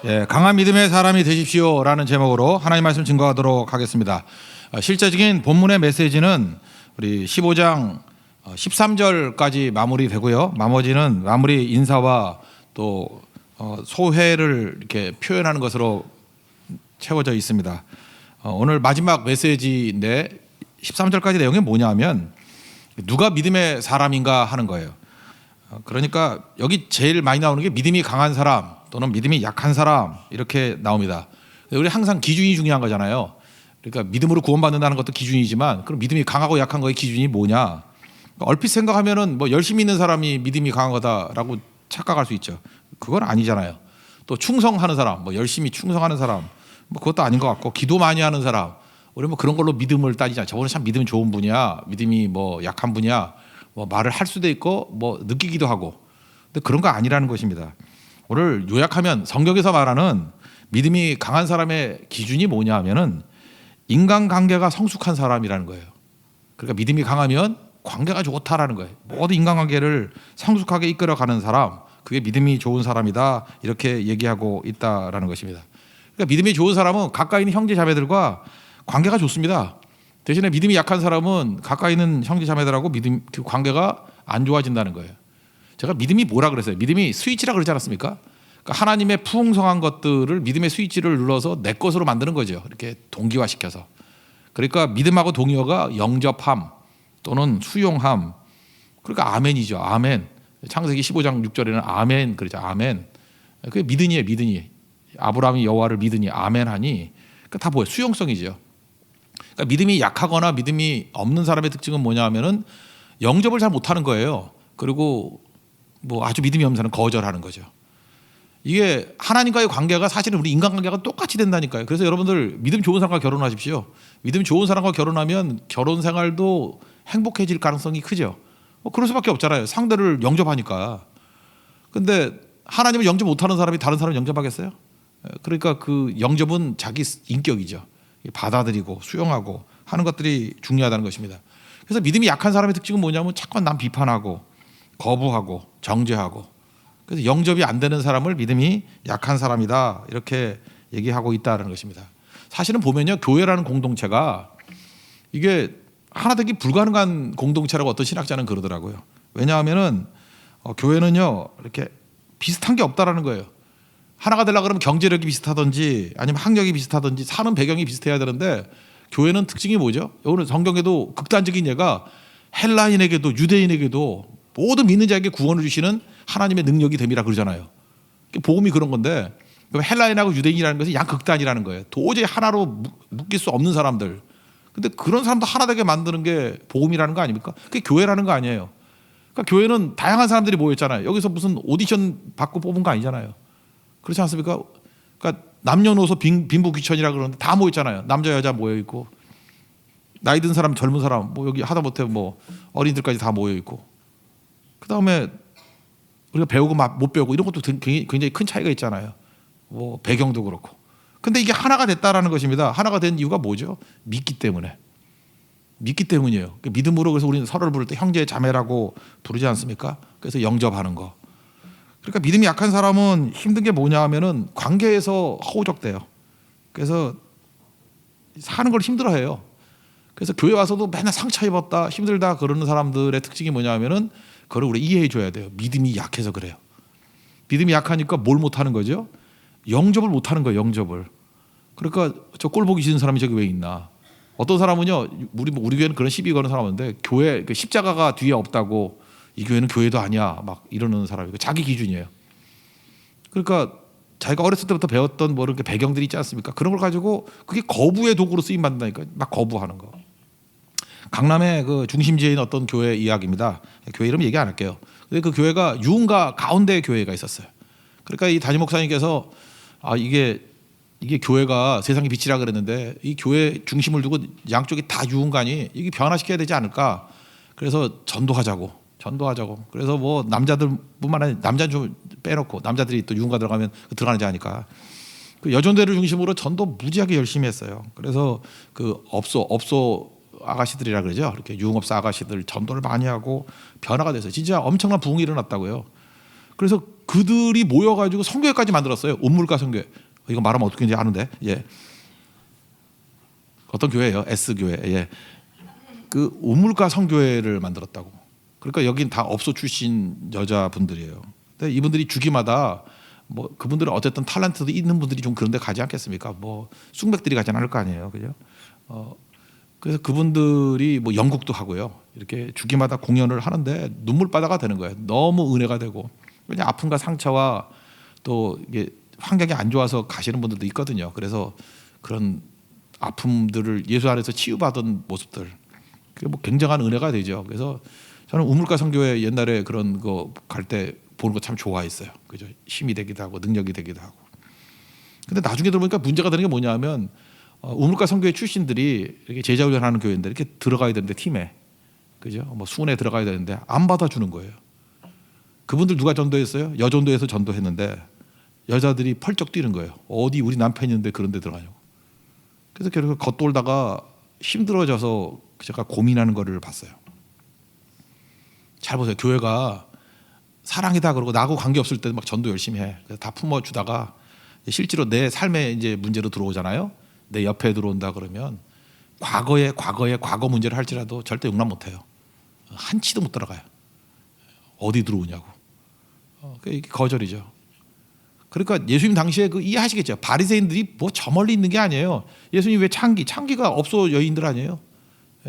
예, 강한 믿음의 사람이 되십시오라는 제목으로 하나님 말씀 증거하도록 하겠습니다. 실제적인 본문의 메시지는 우리 15장 13절까지 마무리되고요. 나머지는 마무리 인사와 또 소회를 이렇게 표현하는 것으로 채워져 있습니다. 오늘 마지막 메시지인데 13절까지 내용이 뭐냐면 누가 믿음의 사람인가 하는 거예요. 그러니까 여기 제일 많이 나오는 게 믿음이 강한 사람 또는 믿음이 약한 사람 이렇게 나옵니다. 우리 항상 기준이 중요한 거잖아요. 그러니까 믿음으로 구원받는다는 것도 기준이지만 그럼 믿음이 강하고 약한 거의 기준이 뭐냐? 얼핏 생각하면은 뭐 열심히 있는 사람이 믿음이 강한 거다라고 착각할 수 있죠. 그건 아니잖아요. 또 충성하는 사람, 뭐 열심히 충성하는 사람, 뭐 그것도 아닌 것 같고 기도 많이 하는 사람, 우리 뭐 그런 걸로 믿음을 따지자. 저분은 참 믿음 좋은 분이야, 믿음이 뭐 약한 분이야, 뭐 말을 할 수도 있고 뭐 느끼기도 하고, 근데 그런 거 아니라는 것입니다. 오늘 요약하면 성경에서 말하는 믿음이 강한 사람의 기준이 뭐냐 하면은 인간관계가 성숙한 사람이라는 거예요. 그러니까 믿음이 강하면 관계가 좋다라는 거예요. 모든 인간관계를 성숙하게 이끌어가는 사람, 그게 믿음이 좋은 사람이다 이렇게 얘기하고 있다라는 것입니다. 그러니까 믿음이 좋은 사람은 가까이 있는 형제 자매들과 관계가 좋습니다. 대신에 믿음이 약한 사람은 가까이 있는 형제 자매들하고 믿음 그 관계가 안 좋아진다는 거예요. 제가 믿음이 뭐라 그랬어요? 믿음이 스위치라 그러지 않았습니까? 그러니까 하나님의 풍성한 것들을 믿음의 스위치를 눌러서 내 것으로 만드는 거죠. 이렇게 동기화시켜서. 그러니까 믿음하고 동의어가 영접함 또는 수용함. 그러니까 아멘이죠. 아멘. 창세기 15장 6절에는 아멘 그러죠. 아멘. 그게 믿으니에요. 믿으니. 아브라함이 여호와를 믿으니 아멘하니. 그러니까 다 뭐예요? 수용성이죠. 그러니까 믿음이 약하거나 믿음이 없는 사람의 특징은 뭐냐 하면은 영접을 잘 못하는 거예요. 그리고 뭐 아주 믿음이 없는 사람은 거절하는 거죠. 이게 하나님과의 관계가 사실은 우리 인간관계가 똑같이 된다니까요. 그래서 여러분들 믿음 좋은 사람과 결혼하십시오. 믿음 좋은 사람과 결혼하면 결혼 생활도 행복해질 가능성이 크죠. 뭐 그럴 수밖에 없잖아요. 상대를 영접하니까. 근데 하나님을 영접 못하는 사람이 다른 사람을 영접하겠어요? 그러니까 그 영접은 자기 인격이죠. 받아들이고 수용하고 하는 것들이 중요하다는 것입니다. 그래서 믿음이 약한 사람의 특징은 뭐냐면 자꾸 남 비판하고 거부하고 정죄하고, 그래서 영접이 안 되는 사람을 믿음이 약한 사람이다 이렇게 얘기하고 있다는 것입니다. 사실은 보면요, 교회라는 공동체가 이게 하나 되기 불가능한 공동체라고 어떤 신학자는 그러더라고요. 왜냐하면은 교회는요 이렇게 비슷한 게 없다라는 거예요. 하나가 되려고 그러면 경제력이 비슷하든지 아니면 학력이 비슷하든지 사는 배경이 비슷해야 되는데 교회는 특징이 뭐죠? 오늘 성경에도 극단적인 예가 헬라인에게도 유대인에게도 모든 믿는 자에게 구원을 주시는 하나님의 능력이 됨이라 그러잖아요. 복음이 그런 건데 헬라인하고 유대인이라는 것은 양극단이라는 거예요. 도저히 하나로 묶일 수 없는 사람들. 근데 그런 사람도 하나 되게 만드는 게 복음이라는 거 아닙니까? 그게 교회라는 거 아니에요. 그러니까 교회는 다양한 사람들이 모였잖아요. 여기서 무슨 오디션 받고 뽑은 거 아니잖아요. 그렇지 않습니까? 그러니까 남녀노소 빈부귀천이라 그러는데 다 모였잖아요. 남자 여자 모여 있고 나이 든 사람 젊은 사람 뭐 여기 하다못해 뭐 어린이들까지 다 모여 있고, 그 다음에 우리가 배우고 못 배우고 이런 것도 굉장히 큰 차이가 있잖아요. 뭐 배경도 그렇고. 근데 이게 하나가 됐다라는 것입니다. 하나가 된 이유가 뭐죠? 믿기 때문에. 믿기 때문이에요. 믿음으로. 그래서 우리는 서로를 부를 때 형제 자매라고 부르지 않습니까? 그래서 영접하는 거. 그러니까 믿음이 약한 사람은 힘든 게 뭐냐 하면은 관계에서 허우적대요. 그래서 사는 걸 힘들어해요. 그래서 교회 와서도 맨날 상처 입었다 힘들다 그러는 사람들의 특징이 뭐냐 하면은 그걸 우리 이해해 줘야 돼요. 믿음이 약해서 그래요. 믿음이 약하니까 뭘 못하는 거죠? 영접을 못하는 거예요. 영접을. 그러니까 저 꼴 보기 싫은 사람이 저기 왜 있나. 어떤 사람은요, 우리 교회는 그런 시비 거는 사람인데 교회 십자가가 뒤에 없다고 이 교회는 교회도 아니야 막 이러는 사람이고 자기 기준이에요. 그러니까 자기가 어렸을 때부터 배웠던 뭐 이렇게 배경들이 있지 않습니까? 그런 걸 가지고 그게 거부의 도구로 쓰임 받는다니까. 막 거부하는 거. 강남의 그 중심지에 있는 어떤 교회 이야기입니다. 교회 이름 얘기 안 할게요. 근데 그 교회가 유흥가 가운데 교회가 있었어요. 그러니까 이 담임 목사님께서 이게 교회가 세상의 빛이라 그랬는데 이 교회 중심을 두고 양쪽이 다 유흥가니 이게 변화시켜야 되지 않을까. 그래서 전도하자고. 그래서 뭐 남자들뿐만 아니라 남자는 좀 빼놓고 남자들이 또 유흥가 들어가면 들어가는지 아니까 그 여전대를 중심으로 전도 무지하게 열심히 했어요. 그래서 그 업소 아가씨들이라 그러죠. 이렇게 유흥업소 아가씨들 전도를 많이 하고 변화가 돼서 진짜 엄청난 부흥이 일어났다고요. 그래서 그들이 모여가지고 성교회까지 만들었어요. 온물가 성교회. 이거 말하면 어떻게 이제 아는데, 예. 어떤 교회예요? S 교회. 예. 그 온물가 성교회를 만들었다고. 그러니까 여긴 다 업소 출신 여자분들이에요. 근데 이분들이 주기마다 뭐 그분들은 어쨌든 탤런트도 있는 분들이 좀 그런데 가지 않겠습니까? 뭐 쑥맥들이 가지 않을 거 아니에요, 그죠? 그래서 그분들이 뭐 연극도 하고요. 이렇게 주기마다 공연을 하는데 눈물바다가 되는 거예요. 너무 은혜가 되고. 왜냐 아픔과 상처와 또 이게 환경이 안 좋아서 가시는 분들도 있거든요. 그래서 그런 아픔들을 예수 안에서 치유받은 모습들, 그게 뭐 굉장한 은혜가 되죠. 그래서 저는 우물가 선교회 옛날에 그런 거 갈 때 보는 거 참 좋아했어요. 그죠? 힘이 되기도 하고 능력이 되기도 하고. 근데 나중에 들어보니까 문제가 되는 게 뭐냐면 우물가 선교회 출신들이 이렇게 제자 훈련하는 교회인데 이렇게 들어가야 되는데 팀에, 그죠? 뭐 수훈에 들어가야 되는데 안 받아주는 거예요. 그분들 누가 전도했어요? 여전도에서 전도했는데 여자들이 펄쩍 뛰는 거예요. 어디 우리 남편 있는데 그런 데 들어가냐고. 그래서 결국 겉돌다가 힘들어져서 제가 고민하는 거를 봤어요. 잘 보세요. 교회가 사랑이다 그러고 나하고 관계 없을 때 막 전도 열심히 해. 그래서 다 품어주다가 실제로 내 삶의 이제 문제로 들어오잖아요. 내 옆에 들어온다 그러면 과거 문제를 할지라도 절대 용납 못해요. 한 치도 못 들어가요. 어디 들어오냐고. 이게 거절이죠. 그러니까 예수님 당시에 그 이해하시겠죠. 바리새인들이 뭐 저 멀리 있는 게 아니에요. 예수님 왜 창기가 업소 여인들 아니에요?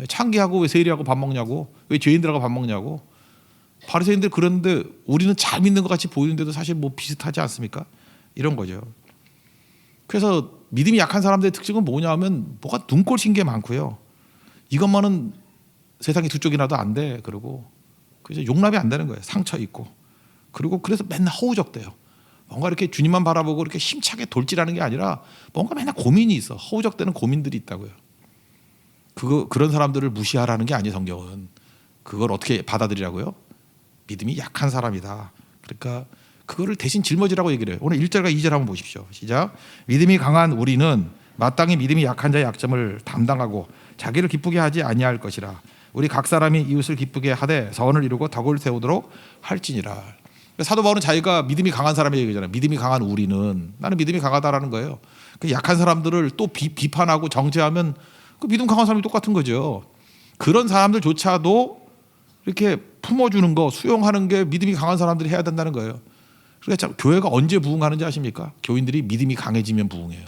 창기하고 왜 세리하고 밥 먹냐고, 왜 죄인들하고 밥 먹냐고. 바리새인들 그런데 우리는 잘 믿는 것 같이 보이는데도 사실 뭐 비슷하지 않습니까? 이런 거죠. 그래서 믿음이 약한 사람들의 특징은 뭐냐면 뭐가 눈꼴신 게 많고요. 이것만은 세상에 두 쪽이나도 안 돼. 그리고 그래서 용납이 안 되는 거예요. 상처 있고. 그리고 그래서 맨날 허우적대요. 뭔가 이렇게 주님만 바라보고 이렇게 힘차게 돌진하는 게 아니라 뭔가 맨날 고민이 있어. 허우적대는 고민들이 있다고요. 그런 사람들을 무시하라는 게 아니에요. 성경은. 그걸 어떻게 받아들이라고요? 믿음이 약한 사람이다. 그러니까 그거를 대신 짊어지라고 얘기를 해요. 오늘 1절과 2절 한번 보십시오. 시작. 믿음이 강한 우리는 마땅히 믿음이 약한 자의 약점을 담당하고 자기를 기쁘게 하지 아니할 것이라. 우리 각 사람이 이웃을 기쁘게 하되 선을 이루고 덕을 세우도록 할지니라. 사도 바울은 자기가 믿음이 강한 사람의 얘기잖아요. 믿음이 강한 우리는, 나는 믿음이 강하다라는 거예요. 그 약한 사람들을 또 비판하고 정죄하면 그 믿음 강한 사람이 똑같은 거죠. 그런 사람들조차도 이렇게 품어주는 거, 수용하는 게 믿음이 강한 사람들이 해야 된다는 거예요. 그러니까 교회가 언제 부흥하는지 아십니까? 교인들이 믿음이 강해지면 부흥해요.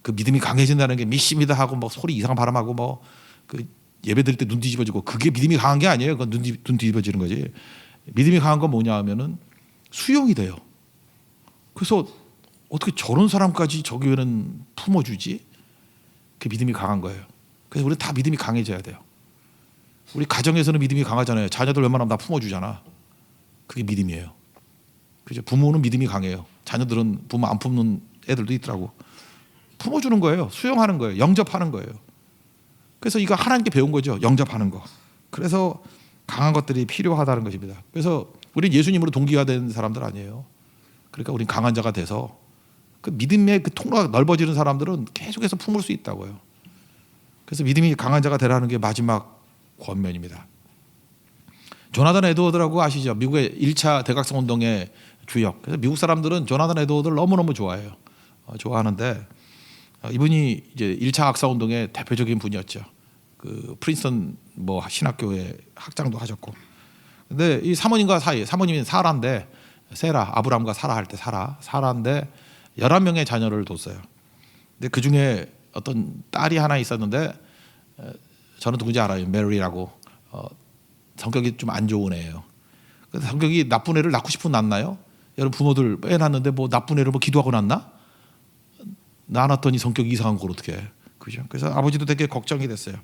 그 믿음이 강해진다는 게 믿습니다 하고 뭐 소리 이상한 발음하고 뭐 그 예배 드릴 때 눈 뒤집어지고 그게 믿음이 강한 게 아니에요. 그건 눈 뒤집어지는 거지. 믿음이 강한 건 뭐냐 하면은 수용이 돼요. 그래서 어떻게 저런 사람까지 저 교회는 품어주지? 그게 믿음이 강한 거예요. 그래서 우리는 다 믿음이 강해져야 돼요. 우리 가정에서는 믿음이 강하잖아요. 자녀들 웬만하면 다 품어주잖아. 그게 믿음이에요. 그죠? 부모는 믿음이 강해요. 자녀들은 부모 안 품는 애들도 있더라고. 품어주는 거예요. 수용하는 거예요. 영접하는 거예요. 그래서 이거 하나님께 배운 거죠. 영접하는 거. 그래서 강한 것들이 필요하다는 것입니다. 그래서 우리는 예수님으로 동기화된 사람들 아니에요. 그러니까 우리는 강한 자가 돼서 그 믿음의 그 통로가 넓어지는 사람들은 계속해서 품을 수 있다고요. 그래서 믿음이 강한 자가 되라는 게 마지막 권면입니다. 조나단 에드워드라고 아시죠? 미국의 1차 대각성 운동의 주역. 그래서 미국 사람들은 조나단 에드워드를 너무너무 좋아해요. 좋아하는데 이분이 이제 1차 학사 운동의 대표적인 분이었죠. 그 프린스턴 뭐 신학교에 학장도 하셨고. 근데 이 사모님과 사모님이 사라인데, 세라, 아브람과 사라 할 때 사라인데 11명의 자녀를 뒀어요. 근데 그 중에 어떤 딸이 하나 있었는데 저는 누군지 알아요. 메리라고. 성격이 좀 안 좋은 애예요. 그래서 성격이 나쁜 애를 낳고 싶으면 낳나요? 여러분 부모들 애 낳는데 뭐 나쁜 애를 뭐 기도하고 낳나? 낳았더니 성격이 이상한 걸 어떻게 해? 그죠? 그래서 아버지도 되게 걱정이 됐어요.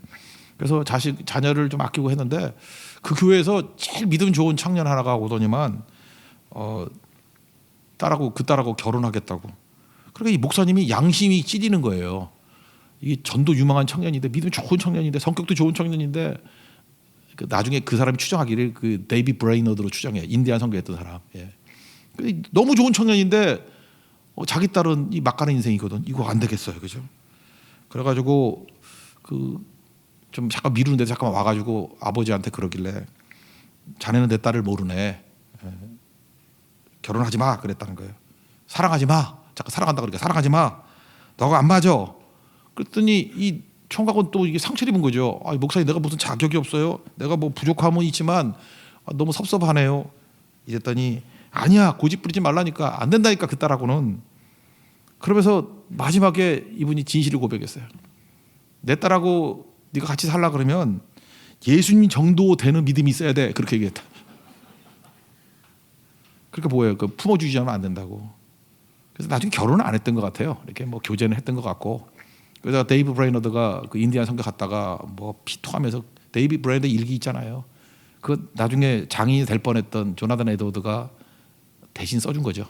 그래서 자녀를 좀 아끼고 했는데 그 교회에서 제일 믿음 좋은 청년 하나가 오더니만 딸하고 결혼하겠다고. 그러니까 이 목사님이 양심이 찔리는 거예요. 이 전도 유망한 청년인데 믿음 좋은 청년인데 성격도 좋은 청년인데 나중에 그 사람이 추정하기를 그 데이비 브레이너드로 추정해. 인디안 선교했던 사람. 예. 너무 좋은 청년인데 자기 딸은 이 막가는 인생이거든. 이거 안 되겠어요, 그죠? 그래가지고 좀 잠깐 미루는데 잠깐 와가지고 아버지한테 그러길래 자네는 내 딸을 모르네. 결혼하지 마 그랬다는 거예요. 사랑하지 마. 자꾸 사랑한다 그러니까 사랑하지 마. 너가 안 맞아. 그랬더니 이 총각은 또 이게 상처를 입은 거죠. 아, 목사님 내가 무슨 자격이 없어요. 내가 뭐 부족함은 있지만 너무 섭섭하네요. 이랬더니 아니야 고집 부리지 말라니까 안 된다니까 그 딸하고는. 그러면서 마지막에 이분이 진실을 고백했어요. 내 딸하고 네가 같이 살라 그러면 예수님 정도 되는 믿음이 있어야 돼. 그렇게 얘기했다. 그러니까 뭐예요? 그 품어주지 않으면 안 된다고. 그래서 나중에 결혼은 안 했던 것 같아요. 이렇게 뭐 교제는 했던 것 같고. 그래서 데이비 브레이너드가 그 인디안 선교 갔다가 뭐 피토하면서 데이비 브레이너드 일기 있잖아요. 그 나중에 장인이 될 뻔했던 조나단 에드워드가 대신 써준 거죠.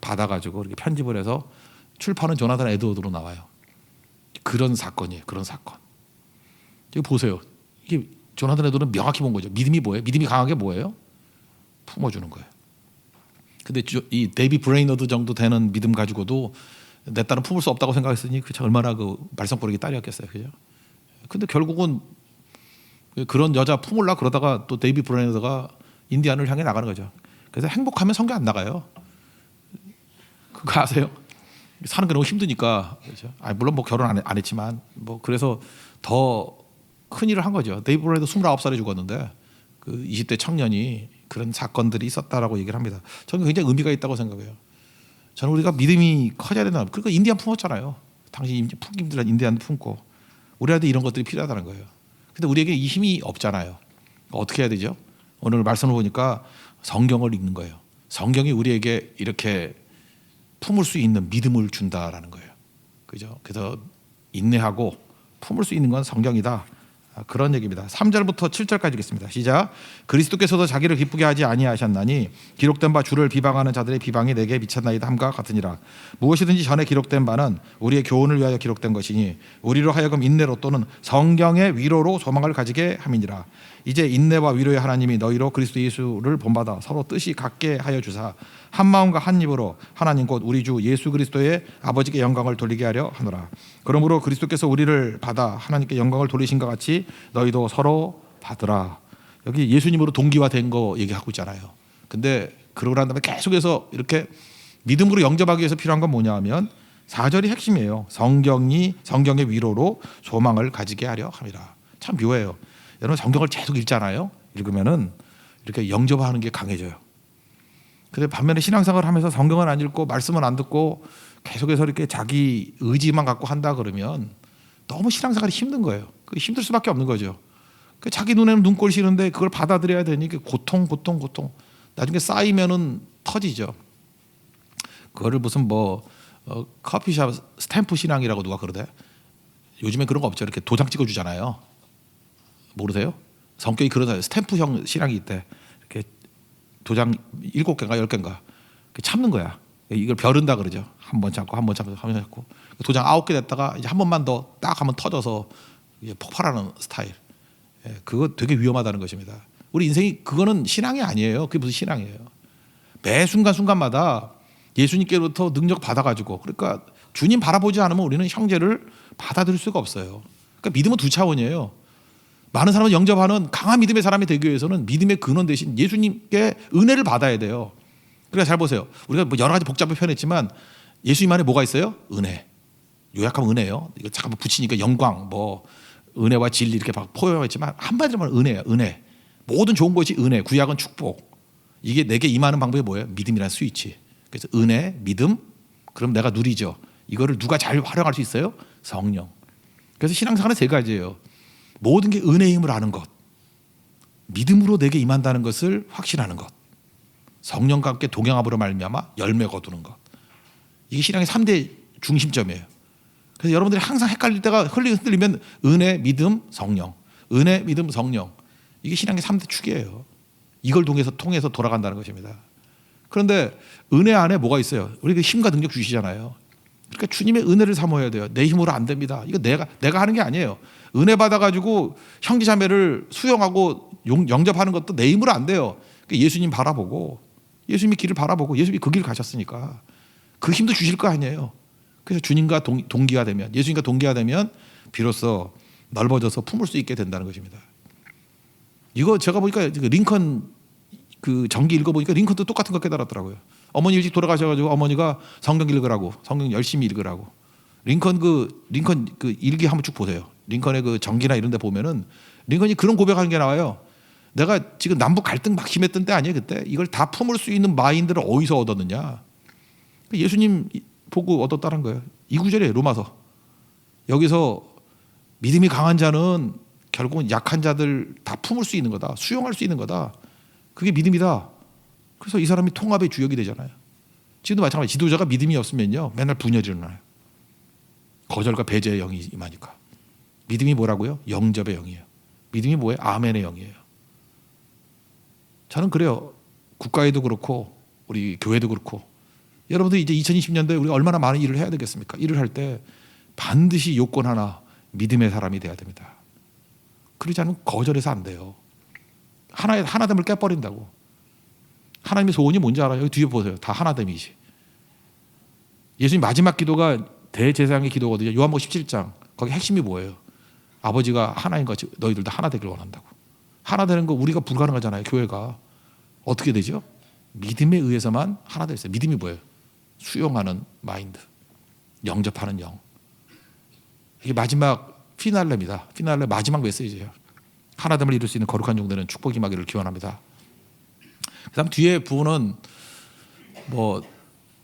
받아가지고 이렇게 편집을 해서 출판은 조나단 에드워드로 나와요. 그런 사건이에요. 그런 사건. 이거 보세요. 이게 조나단 에드워드는 명확히 본 거죠. 믿음이 뭐예요? 믿음이 강한 게 뭐예요? 품어주는 거예요. 근데 이 데이비 브레이너드 정도 되는 믿음 가지고도 내 딸은 품을 수 없다고 생각했으니 그 얼마나 그 말썽꾸러기 딸이었겠어요, 그죠? 근데 결국은 그런 여자 품을라 그러다가 또 데이비 브레이너드가 인디안을 향해 나가는 거죠. 그래서 행복하면 성교 안 나가요. 그거 아세요? 사는 게 너무 힘드니까. 그렇죠? 물론 뭐 결혼 안 했지만 뭐 그래서 더 큰 일을 한 거죠. 데이비 브레이너드 29살에 죽었는데 그 20대 청년이 그런 사건들이 있었다라고 얘기를 합니다. 저는 굉장히 의미가 있다고 생각해요. 저는 우리가 믿음이 커져야 된다. 그러니까 인디안 품었잖아요. 당시 품김들은 인디안 품고 우리한테 이런 것들이 필요하다는 거예요. 근데 우리에게 이 힘이 없잖아요. 어떻게 해야 되죠? 오늘 말씀을 보니까 성경을 읽는 거예요. 성경이 우리에게 이렇게 품을 수 있는 믿음을 준다라는 거예요. 그죠? 그래서 인내하고 품을 수 있는 건 성경이다. 그런 얘기입니다. 3절부터 7절까지 읽겠습니다. 시작. 그리스도께서도 자기를 기쁘게 하지 아니하셨나니 기록된 바 주를 비방하는 자들의 비방이 내게 미쳤나이다 함과 같으니라. 무엇이든지 전에 기록된 바는 우리의 교훈을 위하여 기록된 것이니 우리로 하여금 인내로 또는 성경의 위로로 소망을 가지게 함이니라. 이제 인내와 위로의 하나님이 너희로 그리스도 예수를 본받아 서로 뜻이 같게 하여 주사 한 마음과 한 입으로 하나님 곧 우리 주 예수 그리스도의 아버지께 영광을 돌리게 하려 하노라. 그러므로 그리스도께서 우리를 받아 하나님께 영광을 돌리신 것 같이 너희도 서로 받으라. 여기 예수님으로 동기화된 거 얘기하고 있잖아요. 근데 그러고 난 다음에 계속해서 이렇게 믿음으로 영접하기 위해서 필요한 건 뭐냐 하면 4절이 핵심이에요. 성경의 위로로 소망을 가지게 하려 함이라. 참 묘해요. 여러분 성경을 계속 읽잖아요. 읽으면은 이렇게 영접하는 게 강해져요. 근데 반면에 신앙생활을 하면서 성경은 안 읽고 말씀은 안 듣고 계속해서 이렇게 자기 의지만 갖고 한다 그러면 너무 신앙생활이 힘든 거예요. 힘들 수밖에 없는 거죠. 자기 눈에는 눈꼴 싫은데 그걸 받아들여야 되니 고통. 나중에 쌓이면은 터지죠. 그거를 무슨 커피숍 스탬프 신앙이라고 누가 그러대? 요즘에 그런 거 없죠. 이렇게 도장 찍어주잖아요. 모르세요? 성격이 그러다 스탬프형 신앙이 있대. 이렇게 도장 7개인가 10개인가 참는 거야. 이걸 벼른다 그러죠. 한 번 참고 도장 9개 됐다가 이제 한 번만 더 딱 하면 터져서 이제 폭발하는 스타일. 그거 되게 위험하다는 것입니다. 우리 인생이 그거는 신앙이 아니에요. 그게 무슨 신앙이에요? 매 순간순간마다 예수님께로부터 능력 받아가지고 그러니까 주님 바라보지 않으면 우리는 형제를 받아들일 수가 없어요. 그러니까 믿음은 두 차원이에요. 많은 사람을 영접하는 강한 믿음의 사람이 되기 위해서는 믿음의 근원 대신 예수님께 은혜를 받아야 돼요. 그러니까 잘 보세요. 우리가 여러 가지 복잡하게 표현했지만 예수님 안에 뭐가 있어요? 은혜. 요약하면 은혜예요. 이거 잠깐만 붙이니까 영광, 은혜와 진리 이렇게 막 포용했지만 한마디로 말하면 은혜예요. 은혜. 모든 좋은 것이 은혜. 구약은 축복. 이게 내게 임하는 방법이 뭐예요? 믿음이라는 스위치. 그래서 은혜, 믿음. 그럼 내가 누리죠. 이거를 누가 잘 활용할 수 있어요? 성령. 그래서 신앙생활은 세 가지예요. 모든 게 은혜의 힘을 아는 것, 믿음으로 내게 임한다는 것을 확신하는 것, 성령과 함께 동행함으로 말미암아 열매 거두는 것. 이게 신앙의 3대 중심점이에요. 그래서 여러분들이 항상 헷갈릴 때가 흔들리면 은혜, 믿음, 성령. 은혜, 믿음, 성령. 이게 신앙의 3대 축이에요. 이걸 통해서 돌아간다는 것입니다. 그런데 은혜 안에 뭐가 있어요? 우리에게 힘과 능력 주시잖아요. 그러니까 주님의 은혜를 사모해야 돼요. 내 힘으로 안 됩니다. 이거 내가 하는 게 아니에요. 은혜 받아가지고 형제자매를 수용하고 영접하는 것도 내 힘으로 안 돼요. 그러니까 예수님 바라보고 예수님의 길을 바라보고 예수님이 그 길을 가셨으니까 그 힘도 주실 거 아니에요. 그래서 주님과 동기화 되면 예수님과 동기화 되면 비로소 넓어져서 품을 수 있게 된다는 것입니다. 이거 제가 보니까 링컨 그 전기 읽어보니까 링컨도 똑같은 거 깨달았더라고요. 어머니 일찍 돌아가셔가지고 어머니가 성경 읽으라고, 성경 열심히 읽으라고. 링컨 그 일기 한번 쭉 보세요. 링컨의 그 전기나 이런 데 보면은 링컨이 그런 고백하는 게 나와요. 내가 지금 남북 갈등 막 심했던 때 아니에요, 그때. 이걸 다 품을 수 있는 마인드를 어디서 얻었느냐. 예수님 보고 얻었다는 거예요. 이 구절이에요, 로마서. 여기서 믿음이 강한 자는 결국은 약한 자들 다 품을 수 있는 거다. 수용할 수 있는 거다. 그게 믿음이다. 그래서 이 사람이 통합의 주역이 되잖아요. 지금도 마찬가지. 지도자가 믿음이 없으면요, 맨날 분열이 일어나요. 거절과 배제의 영이 임하니까. 믿음이 뭐라고요? 영접의 영이에요. 믿음이 뭐예요? 아멘의 영이에요. 저는 그래요. 국가에도 그렇고 우리 교회도 그렇고 여러분들 이제 2020년도에 우리가 얼마나 많은 일을 해야 되겠습니까? 일을 할 때 반드시 요건 하나, 믿음의 사람이 돼야 됩니다. 그러지 않으면 거절해서 안 돼요. 하나됨을 깨버린다고. 하나님의 소원이 뭔지 알아요? 여기 뒤에 보세요. 다 하나됨이지. 예수님 마지막 기도가 대제사장의 기도거든요. 요한복음 17장. 거기 핵심이 뭐예요? 아버지가 하나인 것이 너희들도 하나 되길 원한다고. 하나 되는 거 우리가 불가능하잖아요. 교회가. 어떻게 되죠? 믿음에 의해서만 하나 될 수 있어요. 믿음이 뭐예요? 수용하는 마인드. 영접하는 영. 이게 마지막 피날레입니다. 피날레 마지막 메시지예요. 하나됨을 이룰 수 있는 거룩한 종들은 축복이 임하기를 기원합니다. 그다음 뒤에 부분은 뭐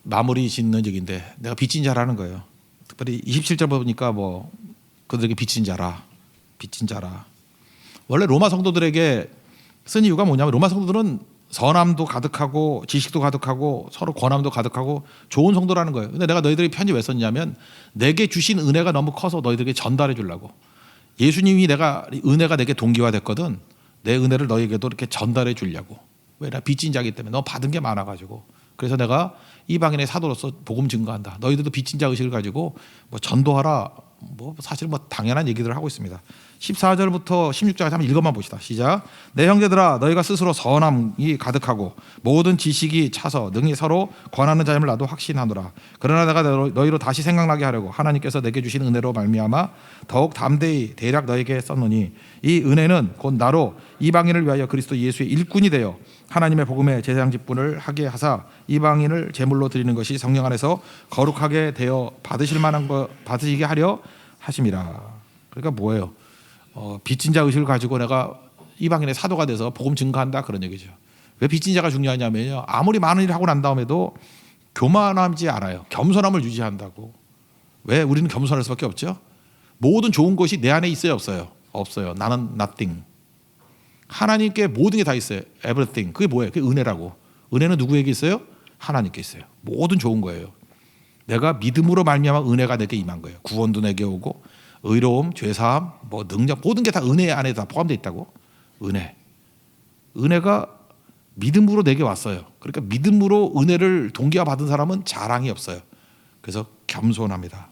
마무리 짓는 얘기인데 내가 빚진 자라는 거예요. 특별히 27절 보니까 뭐 그들에게 빚진 자라. 빚진 자라. 원래 로마 성도들에게 쓴 이유가 뭐냐면 로마 성도들은 선함도 가득하고 지식도 가득하고 서로 권함도 가득하고 좋은 성도라는 거예요. 근데 내가 너희들에게 편지 왜 썼냐면 내게 주신 은혜가 너무 커서 너희들에게 전달해 주려고. 예수님이 은혜가 내게 동기화됐거든. 내 은혜를 너희에게도 이렇게 전달해 주려고. 왜? 나 빚진 자이기 때문에 너 받은 게 많아가지고. 그래서 내가 이방인의 사도로서 복음 증거한다. 너희들도 빚진 자 의식을 가지고 뭐 전도하라. 뭐 사실 뭐 당연한 얘기들을 하고 있습니다. 14절부터 16절까지 한번 읽어만 봅시다. 시작. 내 형제들아 너희가 스스로 선함이 가득하고 모든 지식이 차서 능히 서로 권하는 자임을 나도 확신하노라. 그러나 내가 너희로 다시 생각나게 하려고 하나님께서 내게 주신 은혜로 말미암아 더욱 담대히 대략 너에게 썼노니 이 은혜는 곧 나로 이방인을 위하여 그리스도 예수의 일꾼이 되어 하나님의 복음의 제사장 직분을 하게 하사 이방인을 제물로 드리는 것이 성령 안에서 거룩하게 되어 받으실 만한 거 받으시게 하려 하심이라. 그러니까 뭐예요? 빚진 자 의식을 가지고 내가 이방인의 사도가 돼서 복음 증거한다 그런 얘기죠. 왜 빚진 자가 중요하냐면요. 아무리 많은 일을 하고 난 다음에도 교만하지 않아요. 겸손함을 유지한다고. 왜? 우리는 겸손할 수밖에 없죠. 모든 좋은 것이 내 안에 있어요, 없어요? 없어요. 나는 nothing. 하나님께 모든 게 다 있어요. everything. 그게 뭐예요? 그게 은혜라고. 은혜는 누구에게 있어요? 하나님께 있어요. 모든 좋은 거예요. 내가 믿음으로 말미암아 은혜가 내게 임한 거예요. 구원도 내게 오고 의로움, 죄사함, 뭐 능력 모든 게 다 은혜 안에 다 포함되어 있다고. 은혜가 믿음으로 내게 왔어요. 그러니까 믿음으로 은혜를 동기화 받은 사람은 자랑이 없어요. 그래서 겸손합니다.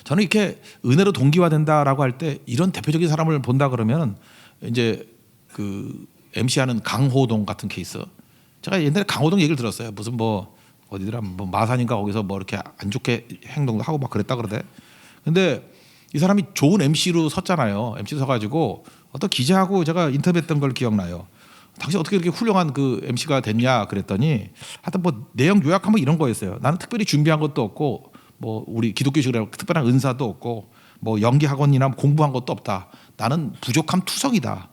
저는 이렇게 은혜로 동기화된다라고 할 때 이런 대표적인 사람을 본다 그러면 이제 그 MC하는 강호동 같은 케이스. 제가 옛날에 강호동 얘기를 들었어요. 무슨 뭐 어디더라 뭐 마산인가 거기서 뭐 이렇게 안 좋게 행동도 하고 막 그랬다 그러대. 근데 이 사람이 좋은 MC로 섰잖아요. MC 서가지고 어떤 기자하고 제가 인터뷰했던 걸 기억나요. 당시 어떻게 이렇게 훌륭한 그 MC가 됐냐 그랬더니 하여튼 뭐 내용 요약하면 이런 거였어요. 나는 특별히 준비한 것도 없고 뭐 우리 기독교식으로 특별한 은사도 없고 뭐 연기 학원이나 공부한 것도 없다. 나는 부족함 투성이다.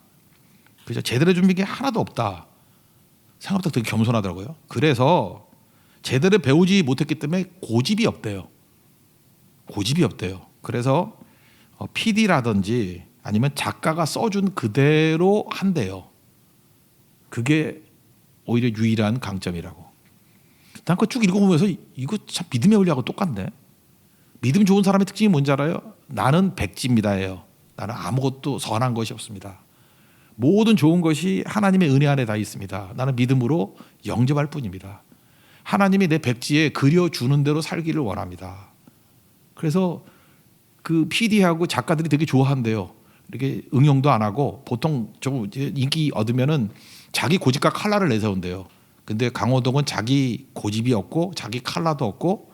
그죠? 제대로 준비한 게 하나도 없다. 생각보다 되게 겸손하더라고요. 그래서 제대로 배우지 못했기 때문에 고집이 없대요. 고집이 없대요. 그래서 PD라든지 아니면 작가가 써준 그대로 한대요. 그게 오히려 유일한 강점이라고. 난 그거 쭉 읽어보면서 이거 참 믿음의 원리하고 똑같네. 믿음 좋은 사람의 특징이 뭔지 알아요? 나는 백지입니다예요. 나는 아무것도 선한 것이 없습니다. 모든 좋은 것이 하나님의 은혜 안에 다 있습니다. 나는 믿음으로 영접할 뿐입니다. 하나님이 내 백지에 그려주는 대로 살기를 원합니다. 그래서 그 PD하고 작가들이 되게 좋아한대요. 이렇게 응용도 안 하고 보통 좀 인기 얻으면은 자기 고집과 칼라를 내세운대요. 근데 강호동은 자기 고집이 없고 자기 칼라도 없고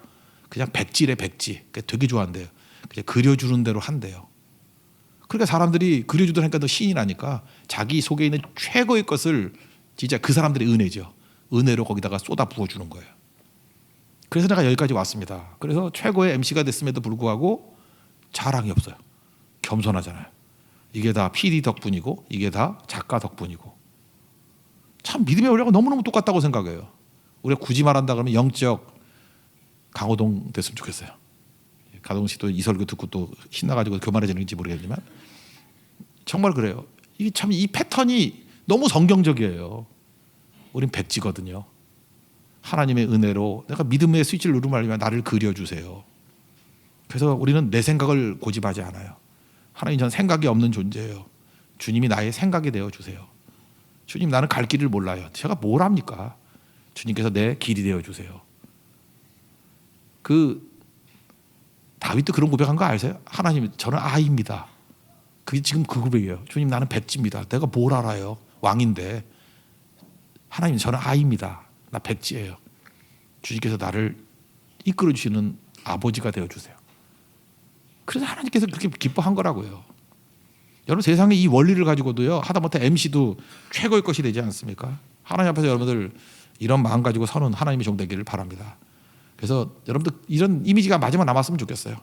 그냥 백지래 백지. 되게 좋아한대요. 그냥 그려주는 대로 한대요. 그러니까 사람들이 그려주더라니까 더 신이 나니까 자기 속에 있는 최고의 것을 진짜 그 사람들의 은혜죠. 은혜로 거기다가 쏟아 부어주는 거예요. 그래서 내가 여기까지 왔습니다. 그래서 최고의 MC가 됐음에도 불구하고 자랑이 없어요. 겸손하잖아요. 이게 다 PD 덕분이고 이게 다 작가 덕분이고. 참 믿음의 원리가 너무너무 똑같다고 생각해요. 우리가 굳이 말한다 그러면 영적 강호동 됐으면 좋겠어요. 가동 씨도 이 설교 듣고 또 신나가지고 교만해지는지 모르겠지만 정말 그래요. 이게 참 이 패턴이 너무 성경적이에요. 우린 백지거든요. 하나님의 은혜로 내가 믿음의 스위치를 누르면 나를 그려주세요. 그래서 우리는 내 생각을 고집하지 않아요. 하나님, 전 생각이 없는 존재예요. 주님이 나의 생각이 되어주세요. 주님, 나는 갈 길을 몰라요. 제가 뭘 합니까? 주님께서 내 길이 되어주세요. 다윗도 그런 고백한 거 아세요? 하나님, 저는 아이입니다. 그게 지금 그 고백이에요. 주님, 나는 백지입니다. 내가 뭘 알아요? 왕인데. 하나님, 저는 아이입니다. 나 백지예요. 주님께서 나를 이끌어 주시는 아버지가 되어주세요. 그래서 하나님께서 그렇게 기뻐한 거라고요. 여러분, 세상에 이 원리를 가지고도요, 하다못해 MC도 최고의 것이 되지 않습니까? 하나님 앞에서 여러분들 이런 마음 가지고 서는 하나님의 종 되기를 바랍니다. 그래서 여러분들 이런 이미지가 마지막 남았으면 좋겠어요.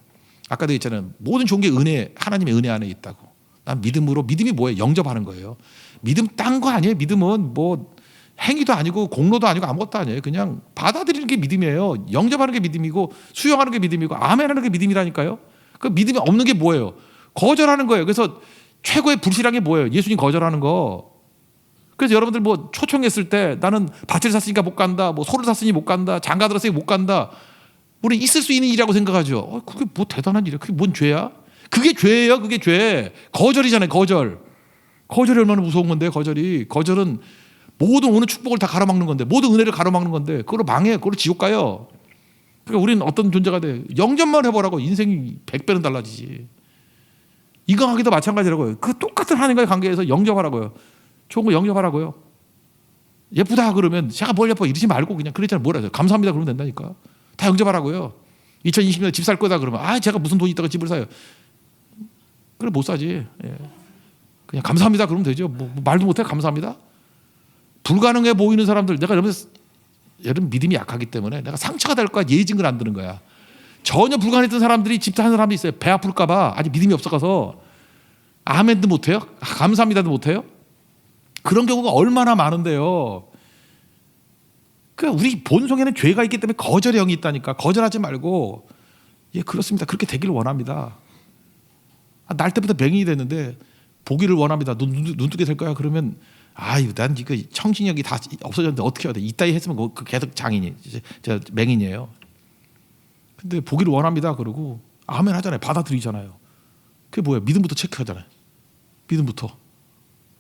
아까도 했잖아요. 모든 종교의 은혜, 하나님의 은혜 안에 있다고. 난 믿음으로, 믿음이 뭐예요? 영접하는 거예요. 믿음 딴 거 아니에요. 믿음은 뭐 행위도 아니고 공로도 아니고 아무것도 아니에요. 그냥 받아들이는 게 믿음이에요. 영접하는 게 믿음이고 수용하는 게 믿음이고 아멘하는 게 믿음이라니까요. 그 믿음이 없는 게 뭐예요? 거절하는 거예요. 그래서 최고의 불신한 게 뭐예요? 예수님 거절하는 거. 그래서 여러분들 뭐 초청했을 때 나는 밭을 샀으니까 못 간다, 뭐 소를 샀으니 못 간다, 장가 들었으니 못 간다. 우리 있을 수 있는 일이라고 생각하죠. 그게 뭐 대단한 일이야? 그게 뭔 죄야? 그게 죄예요. 그게 죄. 거절이잖아요. 거절. 거절이 얼마나 무서운 건데, 거절이. 거절은 모든 오는 축복을 다 가로막는 건데, 모든 은혜를 가로막는 건데, 그걸로 망해. 그걸로 지옥 가요. 그러니까 우리는 어떤 존재가 돼? 영접만 해보라고. 인생이 100배는 달라지지. 인간관계도 마찬가지라고요. 그 똑같은 하나님과의 관계에서 영접하라고요. 좋은 거 영접하라고요. 예쁘다 그러면 제가 뭘 예뻐 이러지 말고 그냥 그랬잖아요. 뭐라 해요? 감사합니다 그러면 된다니까. 다 영접하라고요. 2020년에 집 살 거다 그러면 제가 무슨 돈이 있다가 집을 사요. 그래 못 사지. 예. 그냥 감사합니다 그러면 되죠. 뭐 말도 못해 감사합니다. 불가능해 보이는 사람들, 내가 여러분 믿음이 약하기 때문에 내가 상처가 될 거야 예징을 안 드는 거야. 전혀 불가능했던 사람들이 집사하는 사람도 있어요. 배 아플까 봐 아직 믿음이 없어서 아멘도 못해요. 감사합니다도 못해요. 그런 경우가 얼마나 많은데요. 그러니까 우리 본성에는 죄가 있기 때문에 거절의 영이 있다니까. 거절하지 말고 예 그렇습니다. 그렇게 되기를 원합니다. 날 때부터 맹인이 됐는데 보기를 원합니다. 눈뜨게 될 거야. 그러면 난 이거 청신력이 다 없어졌는데 어떻게 해야 돼? 이따위 했으면 그 계속 장인이 저 맹인이에요. 근데 보기를 원합니다. 그러고 아멘 하잖아요. 받아들이잖아요. 그게 뭐야? 믿음부터 체크하잖아요. 믿음부터.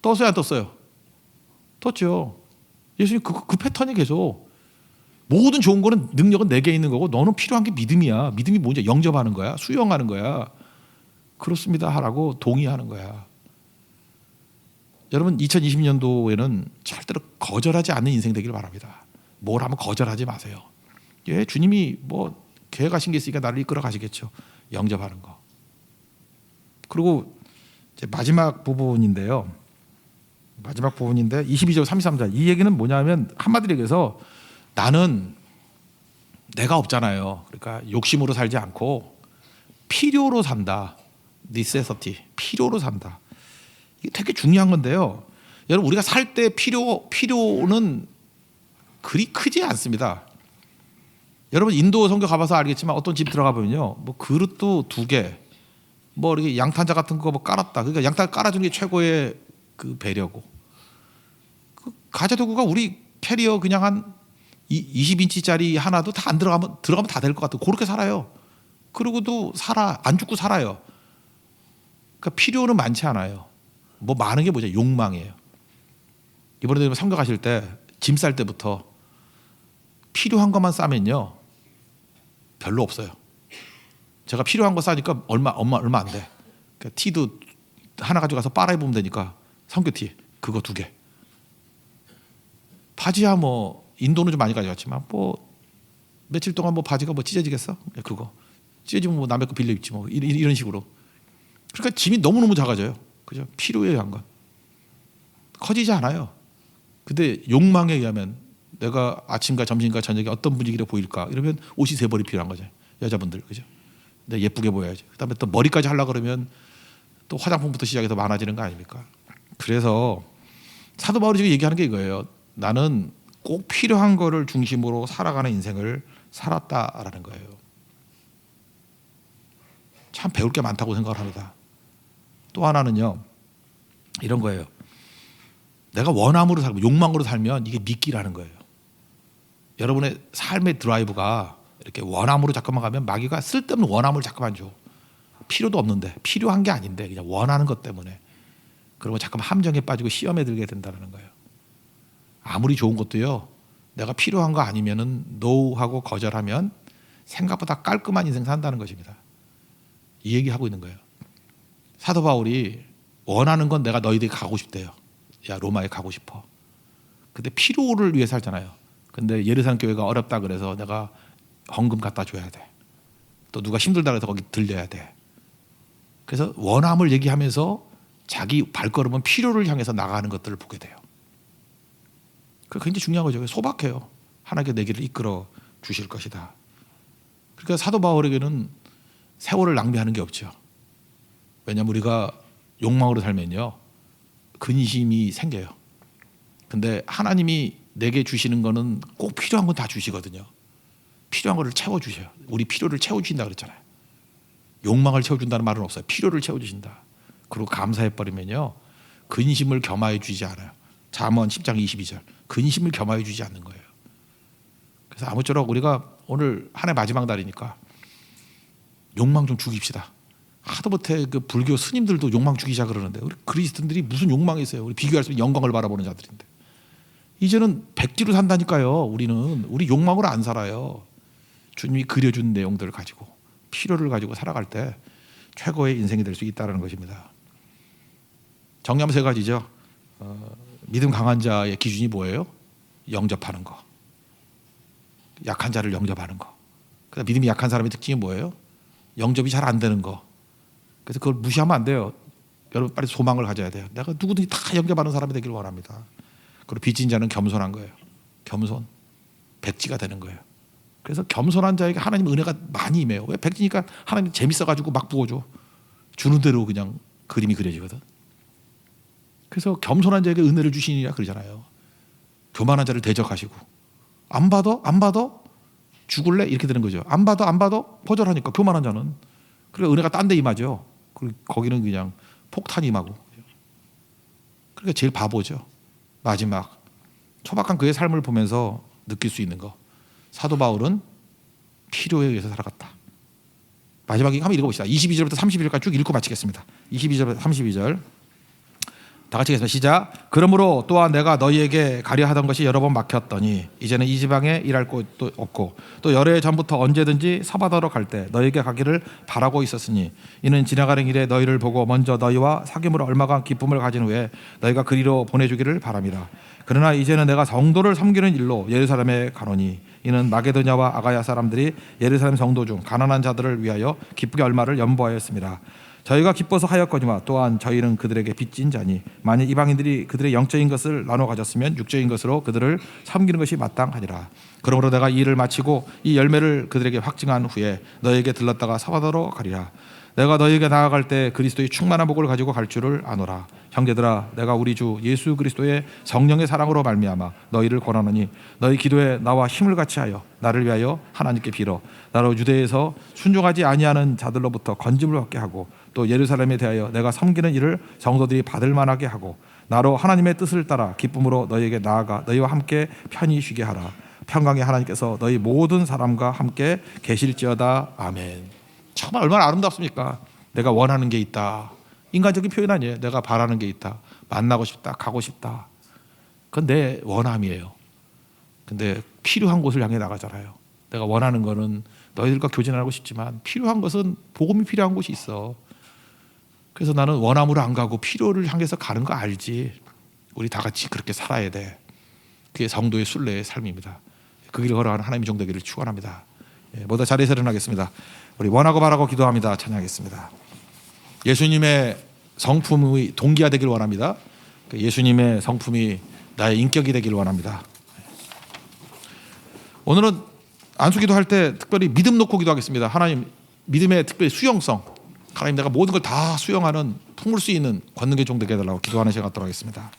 떴어요, 안 떴어요? 떴죠. 예수님 그 패턴이 계속 모든 좋은 거는 능력은 내게 있는 거고 너는 필요한 게 믿음이야. 믿음이 뭔지 영접하는 거야. 수용하는 거야. 그렇습니다 하라고 동의하는 거야. 여러분 2020년도에는 절대로 거절하지 않는 인생 되기를 바랍니다. 뭘 하면 거절하지 마세요. 예, 주님이 뭐 계획하신 게 있으니까 나를 이끌어 가시겠죠. 영접하는 거. 그리고 이제 마지막 부분인데 22절 33절 이 얘기는 뭐냐면 한마디로 얘기해서 나는 내가 없잖아요. 그러니까 욕심으로 살지 않고 필요로 산다. necessity, 필요로 산다. 이게 되게 중요한 건데요. 여러분 우리가 살 때 필요는 그리 크지 않습니다. 여러분 인도 선교 가봐서 알겠지만 어떤 집 들어가 보면요, 뭐 그릇도 2개, 뭐 이렇게 양탄자 같은 거 뭐 깔았다. 그러니까 양탄 깔아주는 게 최고의 그 배려고. 그 가재도구가 우리 캐리어 그냥 한 20인치짜리 하나도 다 안 들어가면 다 될 것 같아. 그렇게 살아요. 그러고도 안 죽고 살아요. 그러니까 필요는 많지 않아요. 뭐 많은 게 뭐죠? 욕망이에요. 이번에 선교 가실 때 짐 쌀 때부터 필요한 것만 싸면요 별로 없어요. 제가 필요한 거 싸니까 얼마 안 돼. 그러니까 티도 하나 가져가서 빨아 입으면 되니까 선교 티 그거 2개. 바지야 뭐 인도는 좀 많이 가져갔지만 뭐 며칠 동안 뭐 바지가 뭐 찢어지겠어? 그거 찢어지면 뭐 남의 거 빌려 입지 뭐 이런 식으로. 그러니까 짐이 너무너무 작아져요. 그죠? 필요에 의한 건 커지지 않아요. 근데 욕망에 의하면 내가 아침과 점심과 저녁에 어떤 분위기로 보일까? 이러면 옷이 세 벌이 필요한 거죠. 여자분들, 그죠? 근데 예쁘게 보여야지. 그다음에 또 머리까지 하려고 그러면 또 화장품부터 시작해서 많아지는 거 아닙니까? 그래서 사도 바울이 지금 얘기하는 게 이거예요. 나는 꼭 필요한 거를 중심으로 살아가는 인생을 살았다라는 거예요. 참 배울 게 많다고 생각을 합니다. 또 하나는요, 이런 거예요. 내가 원함으로 살고 욕망으로 살면 이게 미끼라는 거예요. 여러분의 삶의 드라이브가 이렇게 원함으로 자꾸만 가면 마귀가 쓸데없는 원함을 자꾸만 줘. 필요도 없는데, 필요한 게 아닌데 그냥 원하는 것 때문에. 그리고 자꾸만 함정에 빠지고 시험에 들게 된다는 거예요. 아무리 좋은 것도요, 내가 필요한 거 아니면은 노하고 거절하면 생각보다 깔끔한 인생 산다는 것입니다. 이 얘기하고 있는 거예요. 사도 바울이 원하는 건 내가 너희들이 가고 싶대요. 야, 로마에 가고 싶어. 근데 필요를 위해 살잖아요. 근데 예루살렘 교회가 어렵다 그래서 내가 헌금 갖다 줘야 돼. 또 누가 힘들다 그래서 거기 들려야 돼. 그래서 원함을 얘기하면서 자기 발걸음은 필요를 향해서 나가는 것들을 보게 돼요. 그게 굉장히 중요한 거죠. 소박해요. 하나님께 내 길을 이끌어 주실 것이다. 그러니까 사도 바울에게는 세월을 낭비하는 게 없죠. 왜냐하면 우리가 욕망으로 살면요, 근심이 생겨요. 근데 하나님이 내게 주시는 거는 꼭 필요한 건 다 주시거든요. 필요한 거를 채워주셔요. 우리 필요를 채워주신다 그랬잖아요. 욕망을 채워준다는 말은 없어요. 필요를 채워주신다. 그리고 감사해버리면요, 근심을 겸하여 주지 않아요. 잠언 10장 22절. 근심을 겸하여 주지 않는 거예요. 그래서 아무쪼록 우리가 오늘 한 해 마지막 날이니까 욕망 좀 죽입시다. 하도 못해 그 불교 스님들도 욕망 죽이자 그러는데 우리 그리스도인들이 무슨 욕망이 있어요. 우리 비교할 수 있는 영광을 바라보는 자들인데 이제는 백지로 산다니까요. 우리 욕망으로 안 살아요. 주님이 그려준 내용들을 가지고 필요를 가지고 살아갈 때 최고의 인생이 될 수 있다는 것입니다. 정리하면 세 가지죠. 믿음 강한 자의 기준이 뭐예요? 영접하는 거. 약한 자를 영접하는 거. 그다음 믿음이 약한 사람의 특징이 뭐예요? 영접이 잘 안 되는 거. 그래서 그걸 무시하면 안 돼요. 여러분 빨리 소망을 가져야 돼요. 내가 누구든지 다 영접하는 사람이 되기를 원합니다. 그리고 빚진 자는 겸손한 거예요. 겸손. 백지가 되는 거예요. 그래서 겸손한 자에게 하나님 은혜가 많이 임해요. 왜? 백지니까 하나님 재밌어가지고 막 부어줘. 주는 대로 그냥 그림이 그려지거든. 그래서 겸손한 자에게 은혜를 주시니라 그러잖아요. 교만한 자를 대적하시고 안 받아? 안 받아? 죽을래? 이렇게 되는 거죠. 안 받아? 안 받아? 거절하니까 교만한 자는. 그러니까 은혜가 딴 데 임하죠. 거기는 그냥 폭탄이 임하고. 그러니까 제일 바보죠. 마지막 초박한 그의 삶을 보면서 느낄 수 있는 거. 사도 바울은 필요에 의해서 살아갔다. 마지막에 한번 읽어봅시다. 22절부터 32절까지 쭉 읽고 마치겠습니다. 22절부터 32절 다 같이 읽겠습니다. 시작. 그러므로 또한 내가 너희에게 가려 하던 것이 여러 번 막혔더니 이제는 이 지방에 일할 곳도 없고 또 여러 해 전부터 언제든지 서바다로 갈 때 너희에게 가기를 바라고 있었으니 이는 지나가는 길에 너희를 보고 먼저 너희와 사귐으로 얼마간 기쁨을 가진 후에 너희가 그리로 보내주기를 바람이라. 그러나 이제는 내가 성도를 섬기는 일로 예루살렘에 가노니 이는 마게도냐와 아가야 사람들이 예루살렘 성도 중 가난한 자들을 위하여 기쁘게 얼마를 연보하였습니다. 저희가 기뻐서 하였거니와 또한 저희는 그들에게 빚진 자니 만일 이방인들이 그들의 영적인 것을 나눠 가졌으면 육적인 것으로 그들을 섬기는 것이 마땅하니라. 그러므로 내가 이 일을 마치고 이 열매를 그들에게 확증한 후에 너희에게 들렀다가 서바다로 가리라. 내가 너희에게 나아갈 때 그리스도의 충만한 복을 가지고 갈 줄을 아노라. 형제들아, 내가 우리 주 예수 그리스도의 성령의 사랑으로 말미암아 너희를 권하노니 너희 기도에 나와 힘을 같이 하여 나를 위하여 하나님께 빌어 나로 유대에서 순종하지 아니하는 자들로부터 건짐을 받게 하고 또 예루살렘에 대하여 내가 섬기는 일을 성도들이 받을 만하게 하고 나로 하나님의 뜻을 따라 기쁨으로 너희에게 나아가 너희와 함께 편히 쉬게 하라. 평강의 하나님께서 너희 모든 사람과 함께 계실지어다. 아멘. 정말 얼마나 아름답습니까? 내가 원하는 게 있다. 인간적인 표현 아니에요. 내가 바라는 게 있다. 만나고 싶다. 가고 싶다. 그건 내 원함이에요. 근데 필요한 곳을 향해 나가잖아요. 내가 원하는 거는 너희들과 교제하고 싶지만 필요한 것은 복음이 필요한 곳이 있어. 그래서 나는 원함으로 안 가고 필요를 향해서 가는 거 알지. 우리 다 같이 그렇게 살아야 돼. 그게 성도의 순례의 삶입니다. 그 길을 걸어가는 하나님의 종되기를 축원합니다. 모두 자리에서 일어나겠습니다. 우리 원하고 바라고 기도합니다. 찬양하겠습니다. 예수님의 성품의 동기화 되길 원합니다. 예수님의 성품이 나의 인격이 되길 원합니다. 오늘은 안수기도 할 때 특별히 믿음 놓고 기도하겠습니다. 하나님, 믿음의 특별히 수용성. 하나님, 내가 모든 걸 다 수용하는 품을 수 있는 권능의 종 되게 해달라고 기도하는 시간 갖도록 하겠습니다.